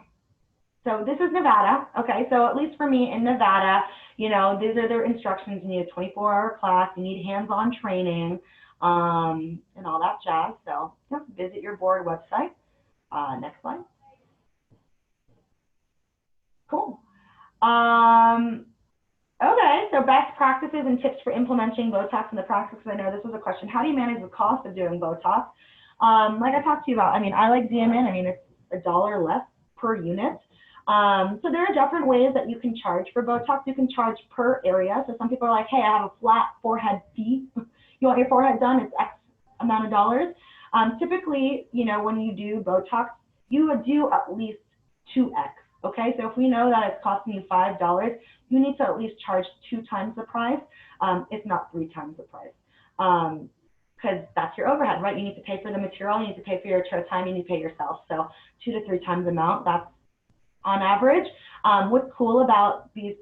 So this is Nevada. Okay, so at least for me in Nevada, you know, these are their instructions. You need a 24-hour class. You need hands-on training, and all that jazz. So just visit your board website. Next slide. Cool. Okay, so best practices and tips for implementing Botox in the practice. I know this was a question. How do you manage the cost of doing Botox? Like I talked to you about, I mean, I like DMN. I mean, it's $1 less per unit. So there are different ways that you can charge for Botox. You can charge per area. So some people are like, hey, I have a flat forehead fee. You want your forehead done? It's X amount of dollars. Typically, you know, when you do Botox, you would do at least 2X. Okay, so if we know that it's costing you $5, you need to at least charge 2 times the price, if not 3 times the price. Because that's your overhead, right? You need to pay for the material, you need to pay for your chair time, you need to pay yourself. So 2 to 3 times the amount, that's on average. What's cool about these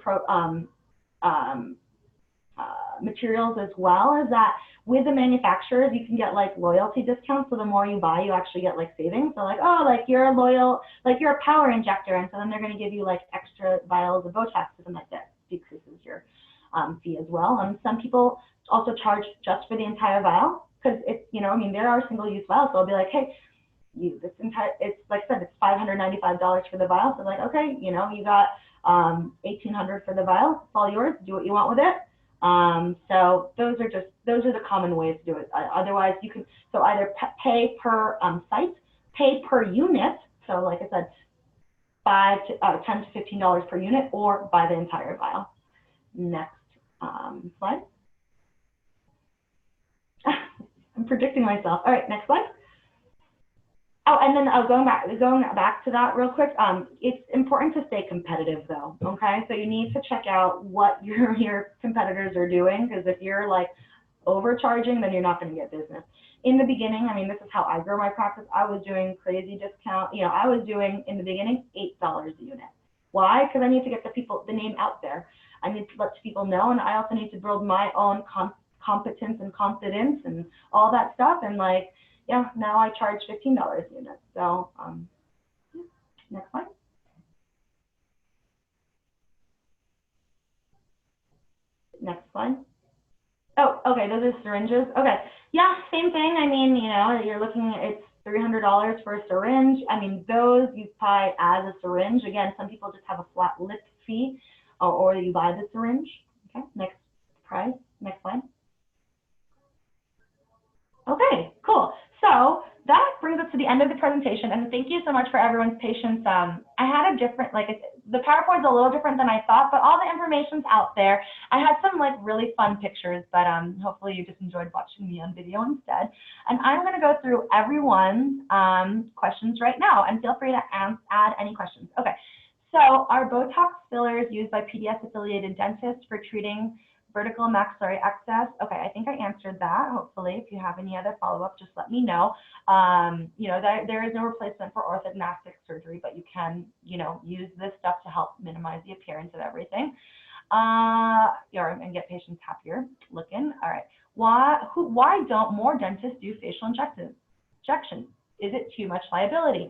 materials as well is that with the manufacturers, you can get like loyalty discounts. So the more you buy, you actually get like savings. So like, oh, like you're a loyal, like you're a power injector. And so then they're going to give you like extra vials of Botox, and like that decreases your fee as well. And some people also charge just for the entire vial because it's, you know, I mean, there are single-use vials. So I'll be like, hey, this entire, it's like I said, it's $595 for the vial. So like, okay, you know, you got $1,800 for the vial. It's all yours. Do what you want with it. So those are the common ways to do it. Otherwise, you can, so either pay per site, pay per unit. So like I said, $10 to $15 per unit, or buy the entire vial. Next slide. I'm predicting myself. All right, next slide. Oh, and then going back to that real quick, it's important to stay competitive though, okay? So you need to check out what your competitors are doing, because if you're like overcharging, then you're not going to get business. In the beginning, I mean, this is how I grew my practice. I was doing crazy discount. You know, I was doing in the beginning $8 a unit. Why? Because I need to get the name out there. I need to let people know, and I also need to build my own competence and confidence and all that stuff. And like, yeah, now I charge $15 a unit. So next slide. Next slide. Oh, okay, those are syringes. Okay, yeah, same thing. I mean, you know, you're looking at, it's $300 for a syringe. I mean, those you buy as a syringe. Again, some people just have a flat lip fee, or you buy the syringe. Okay, next price. Next slide. Okay, cool. So that brings us to the end of the presentation, and thank you so much for everyone's patience. I had a different, like, the PowerPoint's a little different than I thought, but all the information's out there. I had some like really fun pictures, but hopefully you just enjoyed watching me on video instead. And I'm going to go through everyone's questions right now, and feel free to add any questions. Okay, so are Botox fillers used by PDS-affiliated dentists for treating vertical maxillary excess? Okay, I think I answered that. Hopefully, if you have any other follow-up, just let me know. You know, there is no replacement for orthodontic surgery, but you can, you know, use this stuff to help minimize the appearance of everything. And get patients happier looking. All right. Why don't more dentists do facial injections? Is it too much liability?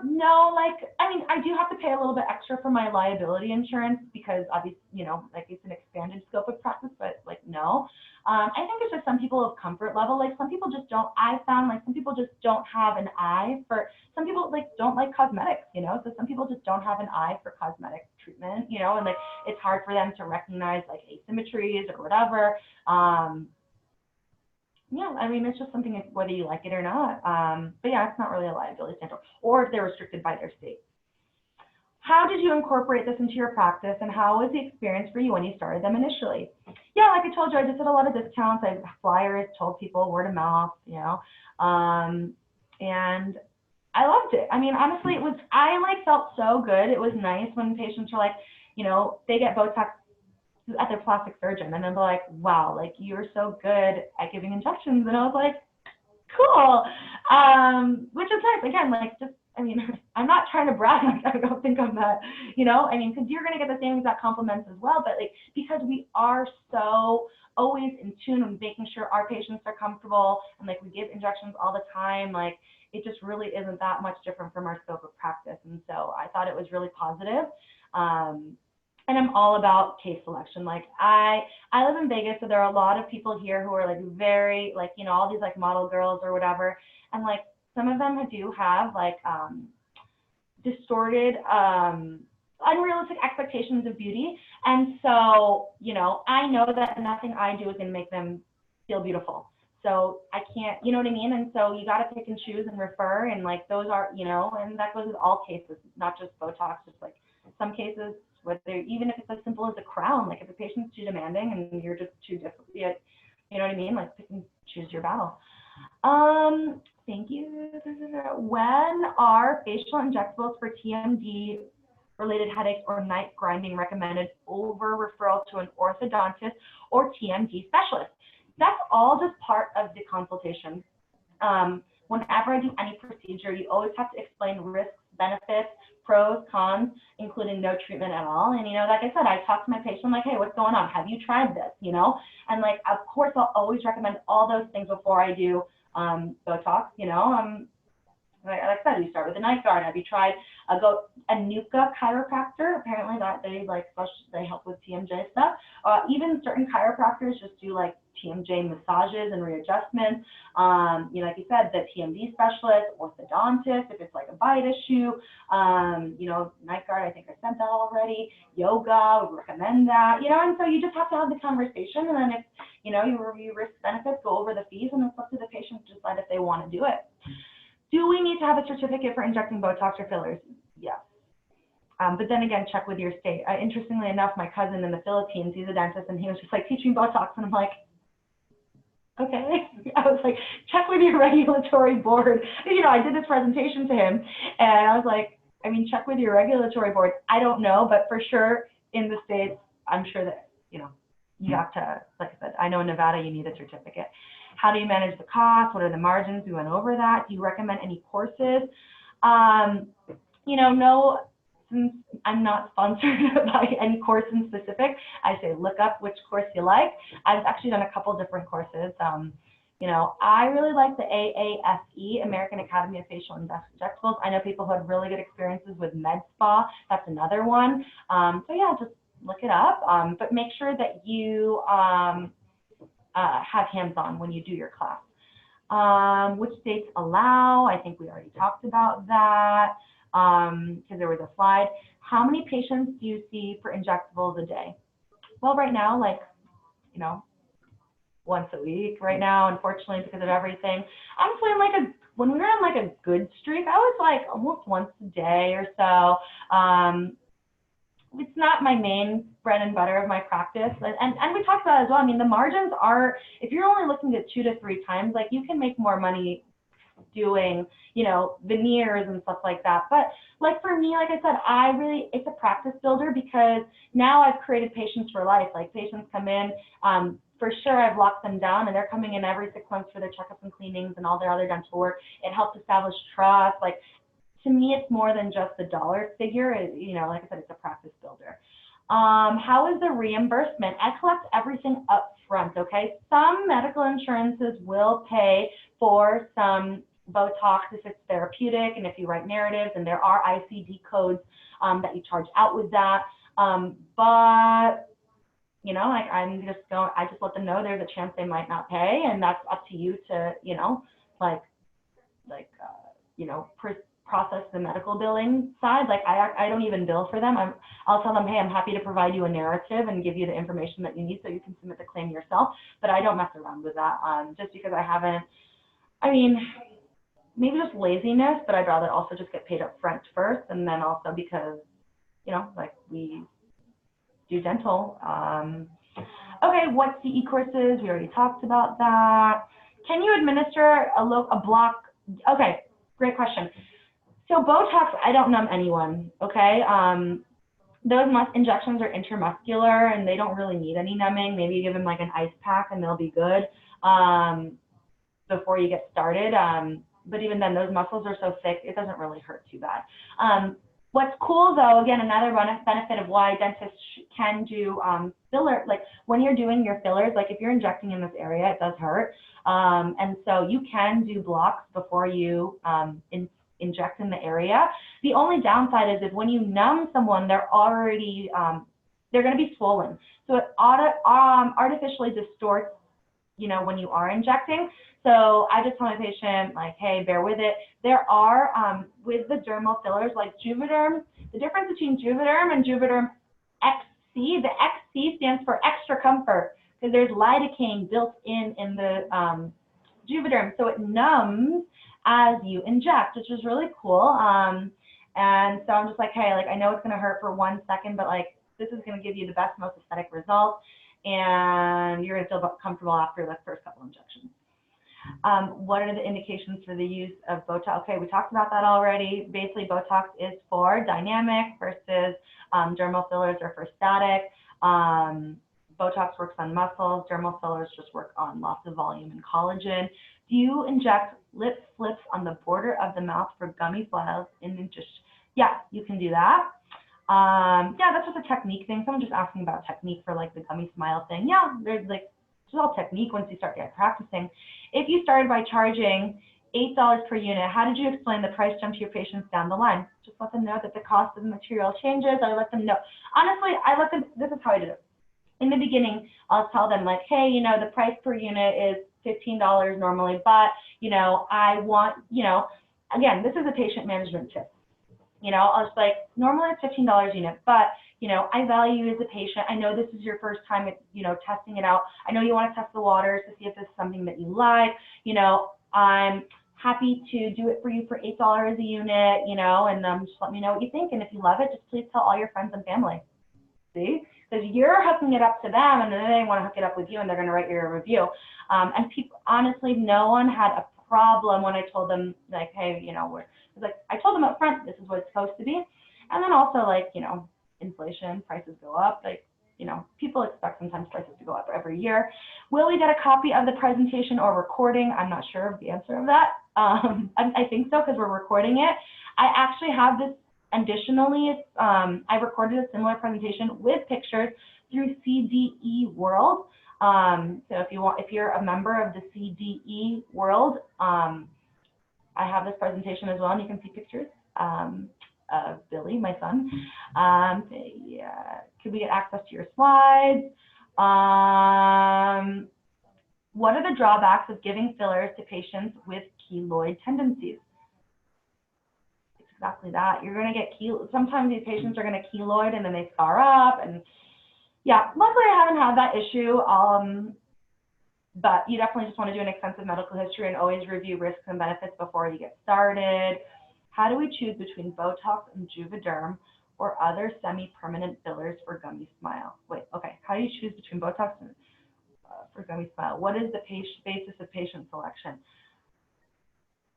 No, like, I mean, I do have to pay a little bit extra for my liability insurance because obviously, you know, like it's an expanded scope of practice, but like, no. I think it's just some people of comfort level. Like some people just don't, I found like some people just don't have an eye for, some people like don't like cosmetics, you know, so some people just don't have an eye for cosmetic treatment, you know, and like it's hard for them to recognize like asymmetries or whatever. Yeah, I mean, it's just something whether you like it or not. But yeah, it's not really a liability standard, or if they're restricted by their state. How did you incorporate this into your practice, and how was the experience for you when you started them initially? Yeah, like I told you, I just did a lot of discounts. I flyers, told people word of mouth, you know, and I loved it. I mean, honestly, I like felt so good. It was nice when patients are like, you know, they get Botox at their plastic surgeon, and then they're like, wow, like you're so good at giving injections. And I was like, cool. Which is nice. Again, like, just, I mean, I'm not trying to brag, like, I don't think I'm that, you know, I mean, because you're going to get the same exact compliments as well, but like, because we are so always in tune with making sure our patients are comfortable, and like we give injections all the time, like it just really isn't that much different from our scope of practice. And so I thought it was really positive. And I'm all about case selection. Like I live in Vegas, so there are a lot of people here who are like very, like, you know, all these like model girls or whatever. And like some of them do have like distorted, unrealistic expectations of beauty. And so, you know, I know that nothing I do is gonna make them feel beautiful. So I can't, you know what I mean? And so you got to pick and choose and refer. And like those are, you know, and that goes with all cases, not just Botox, just like some cases, whether even if it's as simple as a crown, like if a patient's too demanding and you're just too difficult, you know what I mean? Like pick and choose your battle. Thank you. When are facial injectables for TMD related headaches, or night grinding recommended over referral to an orthodontist or TMD specialist. That's all just part of the consultation. Whenever I do any procedure, you always have to explain risks, benefits, pros, cons, including no treatment at all. And, you know, like I said, I talk to my patient, like, hey, what's going on? Have you tried this? You know, and like, of course, I'll always recommend all those things before I do Botox, you know. Like I said, you start with a night guard. Have you tried a Nuka chiropractor? Apparently that they help with TMJ stuff. Even certain chiropractors just do like TMJ massages and readjustments. You know, like you said, the TMD specialist, orthodontist, if it's like a bite issue. You know, night guard, I think I said that already. Yoga, we recommend that. You know, and so you just have to have the conversation, and then if, you know, you review risk benefits, go over the fees, and it's up to the patient to decide if they want to do it. Do we need to have a certificate for injecting Botox or fillers? Yes. But then again, check with your state. Interestingly enough, my cousin in the Philippines, he's a dentist, and he was just like, teaching Botox, and I'm like, okay. I was like, check with your regulatory board. You know, I did this presentation to him, and I was like, I mean, check with your regulatory board. I don't know, but for sure in the States, I'm sure that, you know, you have to, like I said, I know in Nevada you need a certificate. How do you manage the cost? What are the margins? We went over that. Do you recommend any courses? You know, no, since I'm not sponsored by any course in specific, I say look up which course you like. I've actually done a couple different courses. You know, I really like the AAFE, American Academy of Facial Injectables. I know people who had really good experiences with Med Spa. That's another one. So yeah, just look it up. But make sure that you have hands-on when you do your class. Which states allow? I think we already talked about that because there was a slide. How many patients do you see for injectables a day? Well, right now, like, you know, once a week right now, unfortunately, because of everything. Honestly, when we were on like a good streak, I was like almost once a day or so. It's not my main bread and butter of my practice. And we talked about it as well. I mean, the margins are, if you're only looking at 2 to 3 times, like you can make more money doing, you know, veneers and stuff like that. But like for me, like I said, it's a practice builder because now I've created patients for life. Like patients come in, for sure I've locked them down and they're coming in every 6 months for their checkups and cleanings and all their other dental work. It helps establish trust. Like, to me, it's more than just the dollar figure. You know, like I said, it's a practice builder. How is the reimbursement? I collect everything up front, okay? Some medical insurances will pay for some Botox if it's therapeutic and if you write narratives, and there are ICD codes that you charge out with that. But, you know, like I just let them know there's a chance they might not pay, and that's up to you to, you know, you know, process the medical billing side. Like I don't even bill for them. I'll tell them, hey, I'm happy to provide you a narrative and give you the information that you need so you can submit the claim yourself. But I don't mess around with that just because I haven't, I mean, maybe just laziness, but I'd rather also just get paid up front first. And then also because, you know, like we do dental. Okay, what CE courses? We already talked about that. Can you administer a block? Okay, great question. So Botox, I don't numb anyone, okay? Those injections are intramuscular and they don't really need any numbing. Maybe you give them like an ice pack and they'll be good before you get started. But even then, those muscles are so thick, it doesn't really hurt too bad. What's cool though, again, another benefit of why dentists can do filler, like when you're doing your fillers, like if you're injecting in this area, it does hurt. And so you can do blocks before you inject in the area. The only downside is if when you numb someone, they're already, they're going to be swollen. So it artificially distorts, you know, when you are injecting. So I just tell my patient, like, hey, bear with it. There are, with the dermal fillers, like Juvederm, the difference between Juvederm and Juvederm XC, the XC stands for extra comfort, because there's lidocaine built in the Juvederm. So it numbs as you inject, which is really cool. And so I'm just like, hey, like I know it's going to hurt for 1 second, but like this is going to give you the best, most aesthetic results, and you're going to feel comfortable after the first couple injections. What are the indications for the use of Botox? Okay, we talked about that already. Basically, Botox is for dynamic versus dermal fillers are for static. Botox works on muscles. Dermal fillers just work on loss of volume and collagen. Do you inject lip flips on the border of the mouth for gummy smiles? And just, yeah, you can do that. Yeah, that's just a technique thing. Someone just asking about technique for like the gummy smile thing. Yeah, there's like, it's all technique once you start getting practicing. If you started by charging $8 per unit, how did you explain the price jump to your patients down the line? Just let them know that the cost of the material changes. I let them know. Honestly, I let them, this is how I did it. In the beginning, I'll tell them like, hey, you know, the price per unit is $15 normally, but, you know, I want, you know, again, this is a patient management tip. You know, I was like, normally it's $15 a unit, but, you know, I value you as a patient. I know this is your first time, you know, testing it out. I know you want to test the waters to see if this is something that you like. You know, I'm happy to do it for you for $8 a unit, you know, and just let me know what you think. And if you love it, just please tell all your friends and family. See? Because you're hooking it up to them, and then they want to hook it up with you, and they're going to write you a review. And people, honestly, no one had a problem when I told them, like, hey, you know, like, I told them up front, this is what it's supposed to be. And then also, like, you know, inflation, prices go up. Like, you know, people expect sometimes prices to go up every year. Will we get a copy of the presentation or recording? I'm not sure of the answer of that. I think so, because we're recording it. I actually have this additionally. I recorded a similar presentation with pictures through CDE World. So if you're a member of the CDE World, I have this presentation as well, and you can see pictures of Billy, my son. Yeah. Could we get access to your slides? What are the drawbacks of giving fillers to patients with keloid tendencies? It's exactly that. You're going to get sometimes these patients are going to keloid and then they scar up, and yeah, luckily I haven't had that issue. But you definitely just want to do an extensive medical history and always review risks and benefits before you get started. How do we choose between Botox and Juvederm or other semi-permanent fillers for gummy smile? Wait, okay. How do you choose between Botox and for gummy smile? What is the basis of patient selection?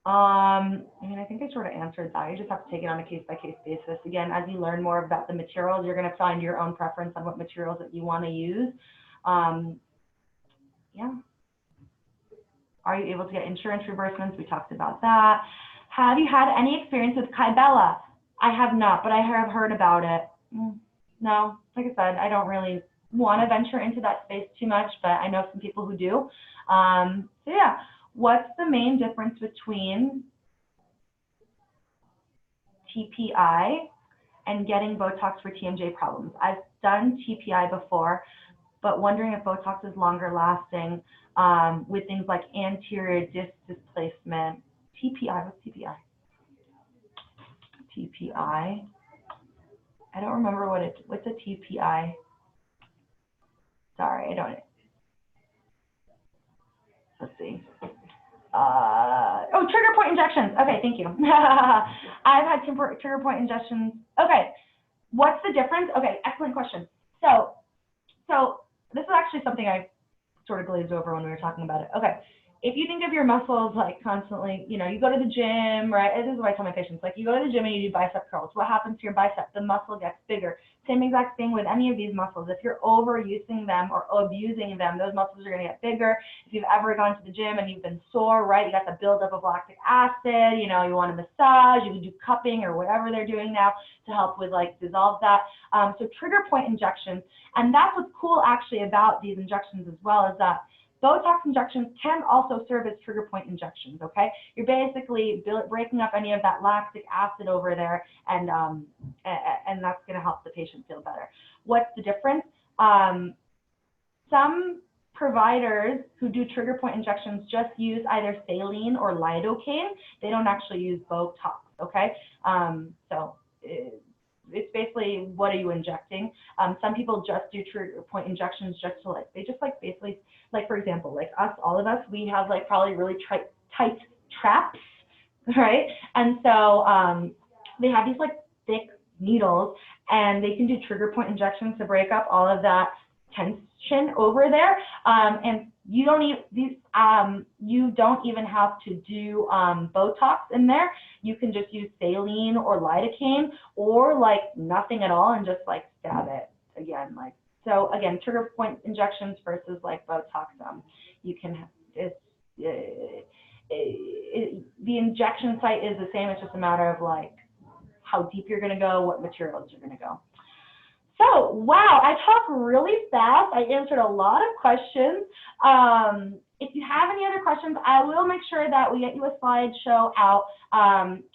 I mean, I think I sort of answered that. You just have to take it on a case-by-case basis. Again, as you learn more about the materials, you're going to find your own preference on what materials that you want to use. Yeah. Are you able to get insurance reimbursements? We talked about that. Have you had any experience with Kybella? I have not, but I have heard about it. No, like I said, I don't really want to venture into that space too much, but I know some people who do. So yeah, what's the main difference between TPI and getting Botox for TMJ problems? I've done TPI before, but wondering if Botox is longer lasting with things like anterior disc displacement. TPI, what's TPI? TPI. I don't remember what's a TPI. Sorry, I don't. Let's see. Oh, trigger point injections. Okay, thank you. I've had trigger point injections. Okay, what's the difference? Okay, excellent question. So this is actually something I sort of glazed over when we were talking about it. Okay, if you think of your muscles like constantly, you know, you go to the gym, right? This is what I tell my patients. Like, you go to the gym and you do bicep curls. What happens to your bicep? The muscle gets bigger. Same exact thing with any of these muscles. If you're overusing them or abusing them, those muscles are going to get bigger. If you've ever gone to the gym and you've been sore, right? You got the buildup of lactic acid. You know, you want a massage. You can do cupping or whatever they're doing now to help with like dissolve that. So trigger point injections, and that's what's cool actually about these injections as well, is that Botox injections can also serve as trigger point injections, okay? You're basically breaking up any of that lactic acid over there, and that's going to help the patient feel better. What's the difference? Some providers who do trigger point injections just use either saline or lidocaine. They don't actually use Botox, okay? So it's basically, what are you injecting? Some people just do trigger point injections just to like, they just like basically, like for example, like us, all of us, we have like probably really tight traps, right? And so they have these like thick needles, and they can do trigger point injections to break up all of that tension over there. And you don't even have to do Botox in there. You can just use saline or lidocaine or like nothing at all and just like stab it again. Like, so again, trigger point injections versus like Botox. You can, the injection site is the same. It's just a matter of like how deep you're going to go, what materials you're going to go. So, wow, I talked really fast. I answered a lot of questions. If you have any other questions, I will make sure that we get you a slideshow out.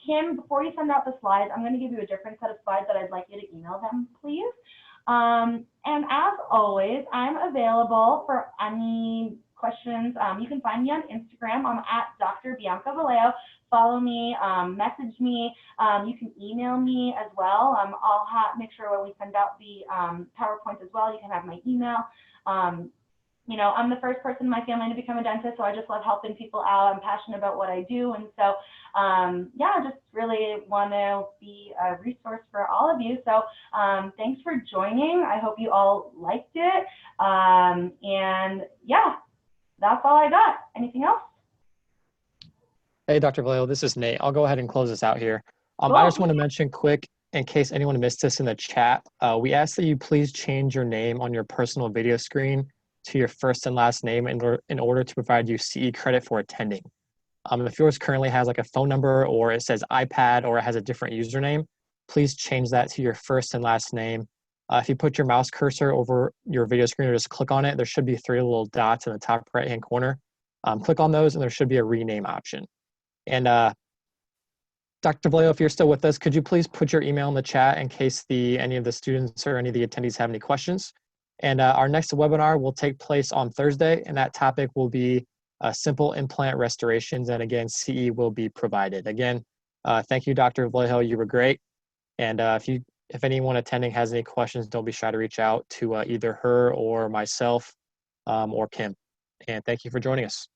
Kim, before you send out the slides, I'm going to give you a different set of slides that I'd like you to email them, please. And as always, I'm available for any questions. You can find me on Instagram. I'm at Dr. Bianca Vallejo. Follow me, message me. You can email me as well. I'll make sure when we send out the PowerPoints as well, you can have my email. You know, I'm the first person in my family to become a dentist, so I just love helping people out. I'm passionate about what I do. And so, yeah, I just really want to be a resource for all of you. So thanks for joining. I hope you all liked it. And yeah, that's all I got. Anything else? Hey, Dr. Vallejo, this is Nate. I'll go ahead and close this out here. Cool. I just want to mention quick, in case anyone missed this in the chat, we ask that you please change your name on your personal video screen to your first and last name in order to provide you CE credit for attending. If yours currently has like a phone number or it says iPad or it has a different username, please change that to your first and last name. If you put your mouse cursor over your video screen or just click on it, there should be 3 little dots in the top right-hand corner. Click on those and there should be a rename option. And Dr. Vallejo, if you're still with us, could you please put your email in the chat in case any of the students or any of the attendees have any questions? And our next webinar will take place on Thursday, and that topic will be simple implant restorations. And again, CE will be provided. Again, thank you, Dr. Vallejo. You were great. And if anyone attending has any questions, don't be shy to reach out to either her or myself or Kim. And thank you for joining us.